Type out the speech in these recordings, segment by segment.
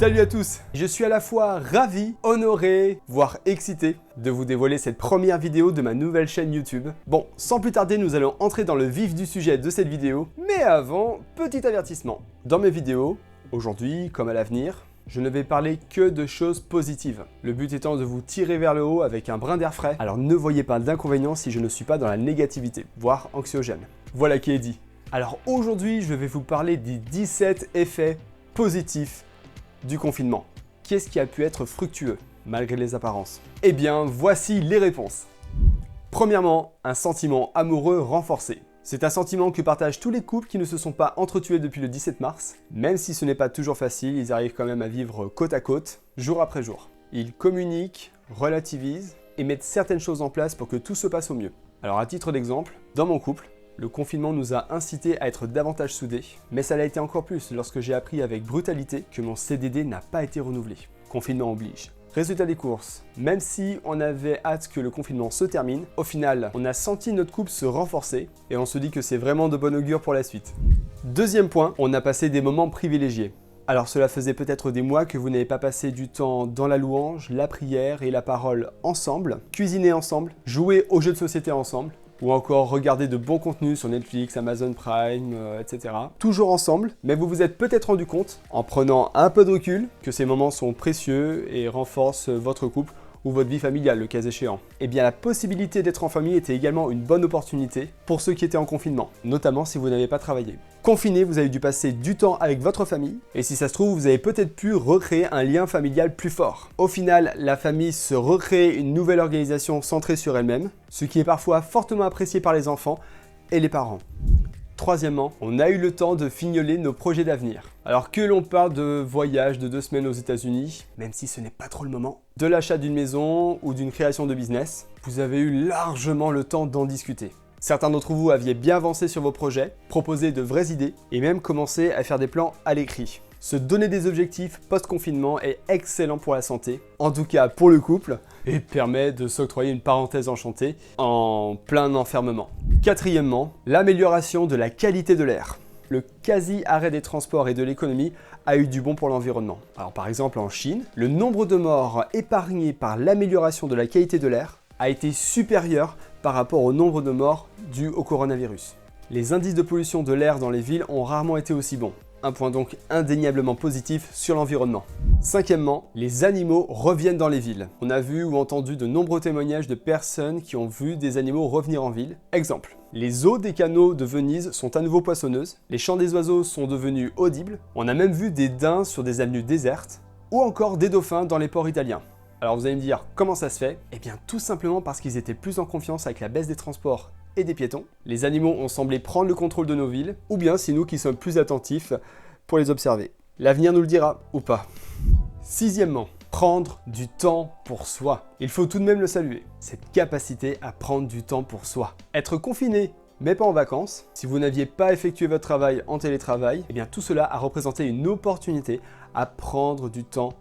Salut à tous, je suis à la fois ravi, honoré, voire excité de vous dévoiler cette première vidéo de ma nouvelle chaîne YouTube. Bon, sans plus tarder, nous allons entrer dans le vif du sujet de cette vidéo, mais avant, petit avertissement. Dans mes vidéos, aujourd'hui comme à l'avenir, je ne vais parler que de choses positives. Le but étant de vous tirer vers le haut avec un brin d'air frais, alors ne voyez pas d'inconvénient si je ne suis pas dans la négativité, voire anxiogène. Voilà qui est dit. Alors aujourd'hui, je vais vous parler des 17 effets positifs du confinement. Qu'est-ce qui a pu être fructueux, malgré les apparences? Eh bien, voici les réponses. Premièrement, un sentiment amoureux renforcé. C'est un sentiment que partagent tous les couples qui ne se sont pas entretués depuis le 17 mars. Même si ce n'est pas toujours facile, ils arrivent quand même à vivre côte à côte, jour après jour. Ils communiquent, relativisent et mettent certaines choses en place pour que tout se passe au mieux. Alors à titre d'exemple, dans mon couple, le confinement nous a incités à être davantage soudés, mais ça l'a été encore plus lorsque j'ai appris avec brutalité que mon CDD n'a pas été renouvelé. Confinement oblige. Résultat des courses, même si on avait hâte que le confinement se termine, au final, on a senti notre couple se renforcer et on se dit que c'est vraiment de bon augure pour la suite. Deuxième point, on a passé des moments privilégiés. Alors cela faisait peut-être des mois que vous n'avez pas passé du temps dans la louange, la prière et la parole ensemble, cuisiner ensemble, jouer aux jeux de société ensemble, ou encore regarder de bons contenus sur Netflix, Amazon Prime, etc. Toujours ensemble, mais vous vous êtes peut-être rendu compte, en prenant un peu de recul, que ces moments sont précieux et renforcent votre couple ou votre vie familiale, le cas échéant. Eh bien, la possibilité d'être en famille était également une bonne opportunité pour ceux qui étaient en confinement, notamment si vous n'avez pas travaillé. Confiné, vous avez dû passer du temps avec votre famille, et si ça se trouve, vous avez peut-être pu recréer un lien familial plus fort. Au final, la famille se recrée une nouvelle organisation centrée sur elle-même, ce qui est parfois fortement apprécié par les enfants et les parents. Troisièmement, on a eu le temps de fignoler nos projets d'avenir. Alors que l'on parle de voyage de 2 semaines aux États-Unis, même si ce n'est pas trop le moment, de l'achat d'une maison ou d'une création de business, vous avez eu largement le temps d'en discuter. Certains d'entre vous aviez bien avancé sur vos projets, proposé de vraies idées et même commencé à faire des plans à l'écrit. Se donner des objectifs post-confinement est excellent pour la santé, en tout cas pour le couple, et permet de s'octroyer une parenthèse enchantée en plein enfermement. Quatrièmement, l'amélioration de la qualité de l'air. Le quasi-arrêt des transports et de l'économie a eu du bon pour l'environnement. Alors par exemple en Chine, le nombre de morts épargnés par l'amélioration de la qualité de l'air a été supérieur par rapport au nombre de morts dus au coronavirus. Les indices de pollution de l'air dans les villes ont rarement été aussi bons. Un point donc indéniablement positif sur l'environnement. Cinquièmement, les animaux reviennent dans les villes. On a vu ou entendu de nombreux témoignages de personnes qui ont vu des animaux revenir en ville. Exemple, les eaux des canaux de Venise sont à nouveau poissonneuses, les chants des oiseaux sont devenus audibles, on a même vu des daims sur des avenues désertes, ou encore des dauphins dans les ports italiens. Alors vous allez me dire, comment ça se fait? Eh bien tout simplement parce qu'ils étaient plus en confiance avec la baisse des transports et des piétons. Les animaux ont semblé prendre le contrôle de nos villes, ou bien c'est nous qui sommes plus attentifs pour les observer. L'avenir nous le dira, ou pas. Sixièmement, prendre du temps pour soi. Il faut tout de même le saluer, cette capacité à prendre du temps pour soi. Être confiné, mais pas en vacances, si vous n'aviez pas effectué votre travail en télétravail, eh bien tout cela a représenté une opportunité à prendre du temps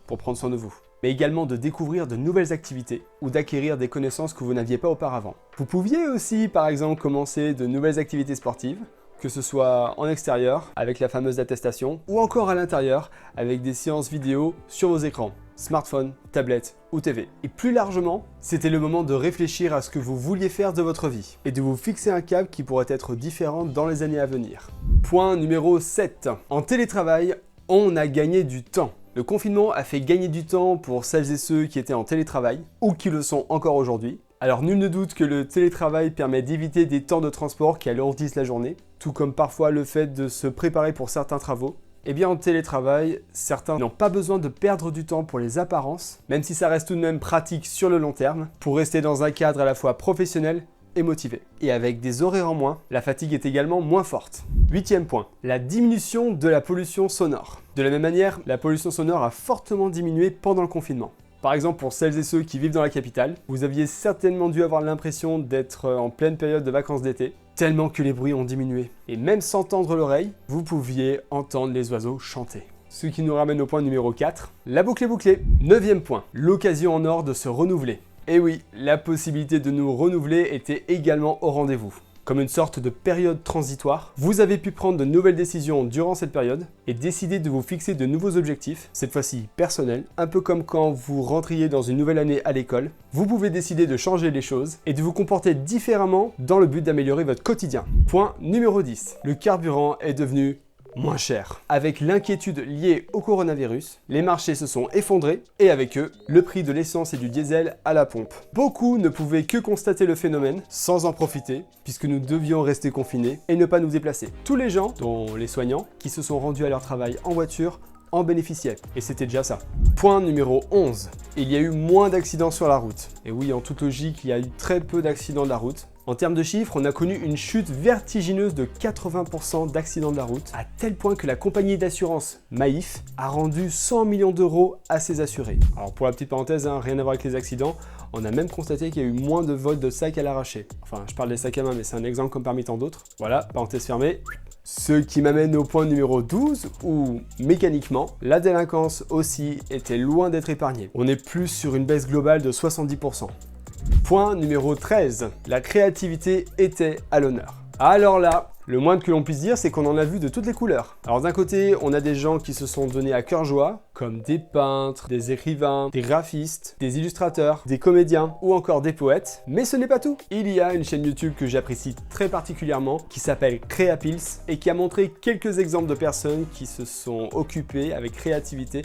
pour prendre soin de vous, mais également de découvrir de nouvelles activités ou d'acquérir des connaissances que vous n'aviez pas auparavant. Vous pouviez aussi, par exemple, commencer de nouvelles activités sportives, que ce soit en extérieur, avec la fameuse attestation, ou encore à l'intérieur, avec des séances vidéo sur vos écrans, smartphone, tablette ou TV. Et plus largement, c'était le moment de réfléchir à ce que vous vouliez faire de votre vie, et de vous fixer un cap qui pourrait être différent dans les années à venir. Point numéro 7. En télétravail, on a gagné du temps. Le confinement a fait gagner du temps pour celles et ceux qui étaient en télétravail, ou qui le sont encore aujourd'hui. Alors nul ne doute que le télétravail permet d'éviter des temps de transport qui alourdissent la journée, tout comme parfois le fait de se préparer pour certains travaux. Eh bien en télétravail, certains n'ont pas besoin de perdre du temps pour les apparences, même si ça reste tout de même pratique sur le long terme, pour rester dans un cadre à la fois professionnel et motivé. Et avec des horaires en moins, la fatigue est également moins forte. Huitième point, la diminution de la pollution sonore. De la même manière, la pollution sonore a fortement diminué pendant le confinement. Par exemple, pour celles et ceux qui vivent dans la capitale, vous aviez certainement dû avoir l'impression d'être en pleine période de vacances d'été, tellement que les bruits ont diminué. Et même sans tendre l'oreille, vous pouviez entendre les oiseaux chanter. Ce qui nous ramène au point numéro 4, la boucle est bouclée. Neuvième point, l'occasion en or de se renouveler. Et oui, la possibilité de nous renouveler était également au rendez-vous. comme une sorte de période transitoire. Vous avez pu prendre de nouvelles décisions durant cette période et décider de vous fixer de nouveaux objectifs, cette fois-ci personnels, un peu comme quand vous rentriez dans une nouvelle année à l'école. Vous pouvez décider de changer les choses et de vous comporter différemment dans le but d'améliorer votre quotidien. Point numéro 10. Le carburant est devenu moins cher. Avec l'inquiétude liée au coronavirus, les marchés se sont effondrés et avec eux, le prix de l'essence et du diesel à la pompe. Beaucoup ne pouvaient que constater le phénomène sans en profiter puisque nous devions rester confinés et ne pas nous déplacer. Tous les gens, dont les soignants, qui se sont rendus à leur travail en voiture, en bénéficiaient. Et c'était déjà ça. Point numéro 11. Il y a eu moins d'accidents sur la route. Et oui, en toute logique, il y a eu très peu d'accidents de la route. En termes de chiffres, on a connu une chute vertigineuse de 80% d'accidents de la route, à tel point que la compagnie d'assurance Maif a rendu 100 millions d'euros à ses assurés. Alors pour la petite parenthèse, rien à voir avec les accidents, on a même constaté qu'il y a eu moins de vols de sacs à l'arraché. Enfin, je parle des sacs à main, mais c'est un exemple comme parmi tant d'autres. Voilà, parenthèse fermée. Ce qui m'amène au point numéro 12, où, mécaniquement, la délinquance aussi était loin d'être épargnée. On est plus sur une baisse globale de 70%. Point numéro 13, la créativité était à l'honneur. Alors là, le moins que l'on puisse dire, c'est qu'on en a vu de toutes les couleurs. Alors d'un côté, on a des gens qui se sont donnés à cœur joie, comme des peintres, des écrivains, des graphistes, des illustrateurs, des comédiens ou encore des poètes. Mais ce n'est pas tout. Il y a une chaîne YouTube que j'apprécie très particulièrement qui s'appelle Créapils et qui a montré quelques exemples de personnes qui se sont occupées avec créativité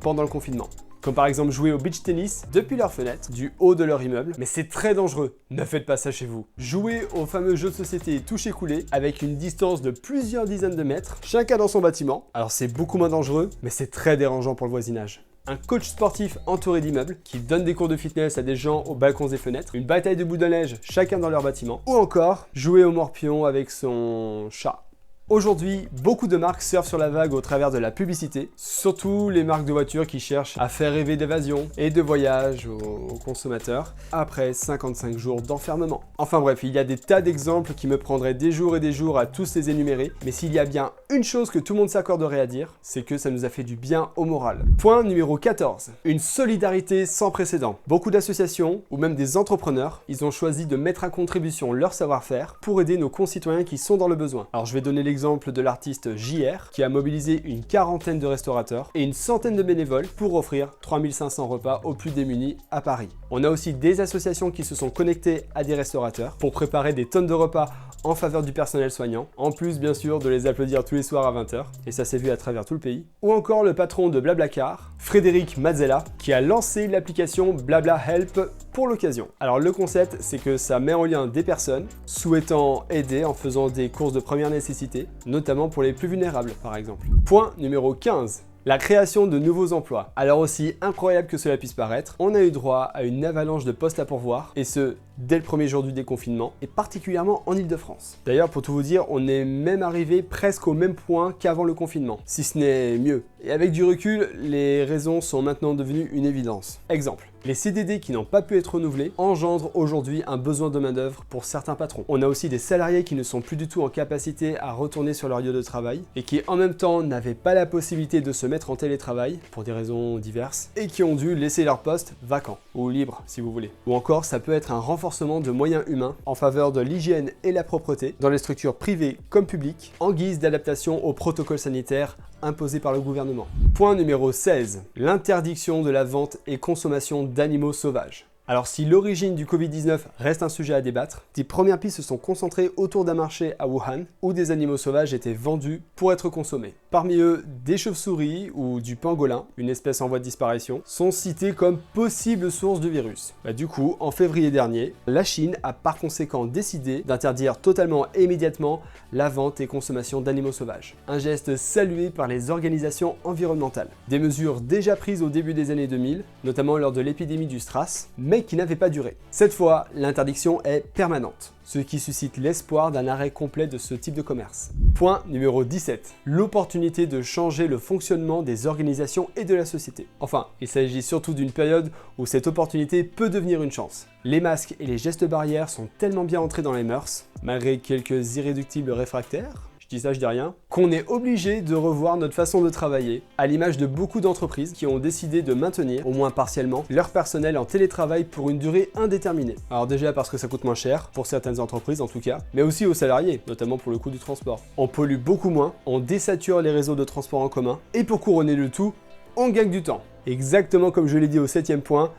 pendant le confinement. Comme par exemple jouer au beach tennis depuis leur fenêtre, du haut de leur immeuble. Mais c'est très dangereux, ne faites pas ça chez vous. Jouer au fameux jeu de société toucher-couler avec une distance de plusieurs dizaines de mètres, chacun dans son bâtiment. Alors c'est beaucoup moins dangereux, mais c'est très dérangeant pour le voisinage. Un coach sportif entouré d'immeubles qui donne des cours de fitness à des gens aux balcons et fenêtres, une bataille de boules de neige chacun dans leur bâtiment, ou encore jouer au morpion avec son chat. Aujourd'hui, beaucoup de marques surfent sur la vague au travers de la publicité, surtout les marques de voitures qui cherchent à faire rêver d'évasion et de voyage aux consommateurs après 55 jours d'enfermement. Enfin bref, il y a des tas d'exemples qui me prendraient des jours et des jours à tous les énumérer, mais s'il y a bien une chose que tout le monde s'accorderait à dire, c'est que ça nous a fait du bien au moral. Point numéro 14. Une solidarité sans précédent. Beaucoup d'associations, ou même des entrepreneurs, ils ont choisi de mettre à contribution leur savoir-faire pour aider nos concitoyens qui sont dans le besoin. Alors je vais donner l'exemple de l'artiste JR qui a mobilisé une quarantaine de restaurateurs et une centaine de bénévoles pour offrir 3500 repas aux plus démunis à Paris. On a aussi des associations qui se sont connectées à des restaurateurs pour préparer des tonnes de repas en faveur du personnel soignant, en plus bien sûr de les applaudir tous les soirs à 20h, et ça s'est vu à travers tout le pays. Ou encore le patron de Blablacar, Frédéric Mazzella, qui a lancé l'application Blabla Help pour l'occasion. Alors le concept, c'est que ça met en lien des personnes souhaitant aider en faisant des courses de première nécessité, notamment pour les plus vulnérables par exemple. Point numéro 15. La création de nouveaux emplois. Alors aussi incroyable que cela puisse paraître, on a eu droit à une avalanche de postes à pourvoir, et ce, dès le premier jour du déconfinement, et particulièrement en Ile-de-France. D'ailleurs, pour tout vous dire, on est même arrivé presque au même point qu'avant le confinement, si ce n'est mieux. Et avec du recul, les raisons sont maintenant devenues une évidence. Exemple, les CDD qui n'ont pas pu être renouvelés engendrent aujourd'hui un besoin de main-d'œuvre pour certains patrons. On a aussi des salariés qui ne sont plus du tout en capacité à retourner sur leur lieu de travail et qui en même temps n'avaient pas la possibilité de se mettre en télétravail pour des raisons diverses et qui ont dû laisser leur poste vacant ou libre si vous voulez. Ou encore, ça peut être un renforcement de moyens humains en faveur de l'hygiène et la propreté dans les structures privées comme publiques en guise d'adaptation aux protocoles sanitaires imposés par le gouvernement. Point numéro 16. L'interdiction de la vente et consommation d'animaux sauvages. Alors si l'origine du Covid-19 reste un sujet à débattre, des premières pistes se sont concentrées autour d'un marché à Wuhan où des animaux sauvages étaient vendus pour être consommés. Parmi eux, des chauves-souris ou du pangolin, une espèce en voie de disparition, sont cités comme possible source du virus. Du coup, en février dernier, la Chine a par conséquent décidé d'interdire totalement et immédiatement la vente et consommation d'animaux sauvages. Un geste salué par les organisations environnementales. Des mesures déjà prises au début des années 2000, notamment lors de l'épidémie du SRAS, mais qui n'avait pas duré. Cette fois, l'interdiction est permanente, ce qui suscite l'espoir d'un arrêt complet de ce type de commerce. Point numéro 17. L'opportunité de changer le fonctionnement des organisations et de la société. Enfin, il s'agit surtout d'une période où cette opportunité peut devenir une chance. Les masques et les gestes barrières sont tellement bien entrés dans les mœurs, malgré quelques irréductibles réfractaires, je dis ça, je dis rien, qu'on est obligé de revoir notre façon de travailler, à l'image de beaucoup d'entreprises qui ont décidé de maintenir, au moins partiellement, leur personnel en télétravail pour une durée indéterminée. Alors déjà parce que ça coûte moins cher, pour certaines entreprises en tout cas, mais aussi aux salariés, notamment pour le coût du transport. On pollue beaucoup moins, on désature les réseaux de transport en commun, et pour couronner le tout, on gagne du temps. Exactement comme je l'ai dit au 7e point,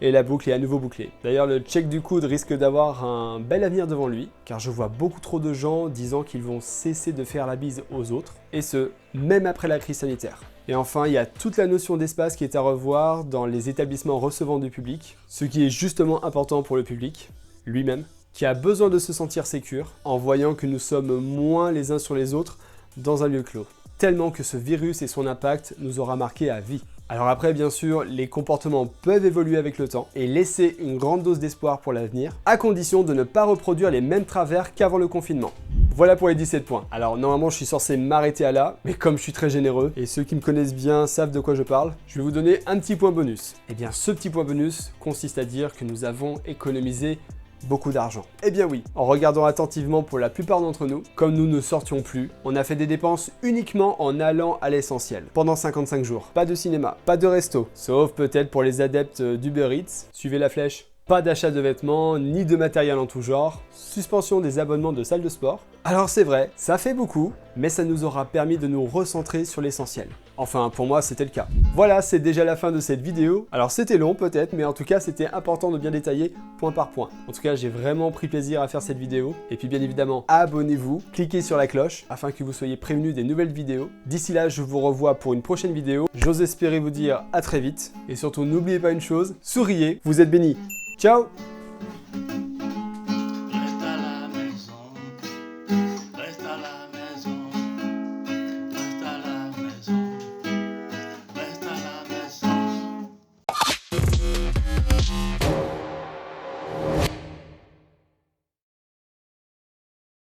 et la boucle est à nouveau bouclée. D'ailleurs, le check du coude risque d'avoir un bel avenir devant lui, car je vois beaucoup trop de gens disant qu'ils vont cesser de faire la bise aux autres, et ce, même après la crise sanitaire. Et enfin, il y a toute la notion d'espace qui est à revoir dans les établissements recevant du public, ce qui est justement important pour le public, lui-même, qui a besoin de se sentir sécure, en voyant que nous sommes moins les uns sur les autres dans un lieu clos. Tellement que ce virus et son impact nous aura marqué à vie. Alors après, bien sûr, les comportements peuvent évoluer avec le temps et laisser une grande dose d'espoir pour l'avenir, à condition de ne pas reproduire les mêmes travers qu'avant le confinement. Voilà pour les 17 points. Alors normalement, je suis censé m'arrêter à là, mais comme je suis très généreux, et ceux qui me connaissent bien savent de quoi je parle, je vais vous donner un petit point bonus. Et bien, ce petit point bonus consiste à dire que nous avons économisé beaucoup d'argent. Eh bien oui, en regardant attentivement pour la plupart d'entre nous, comme nous ne sortions plus, on a fait des dépenses uniquement en allant à l'essentiel. Pendant 55 jours, pas de cinéma, pas de resto, sauf peut-être pour les adeptes d'Uber Eats, suivez la flèche. Pas d'achat de vêtements, ni de matériel en tout genre, suspension des abonnements de salles de sport. Alors c'est vrai, ça fait beaucoup, mais ça nous aura permis de nous recentrer sur l'essentiel. Enfin, pour moi, c'était le cas. Voilà, c'est déjà la fin de cette vidéo. Alors c'était long peut-être, mais en tout cas, c'était important de bien détailler point par point. En tout cas, j'ai vraiment pris plaisir à faire cette vidéo. Et puis bien évidemment, abonnez-vous, cliquez sur la cloche afin que vous soyez prévenus des nouvelles vidéos. D'ici là, je vous revois pour une prochaine vidéo. J'ose espérer vous dire à très vite. Et surtout, n'oubliez pas une chose, souriez, vous êtes bénis. Ciao!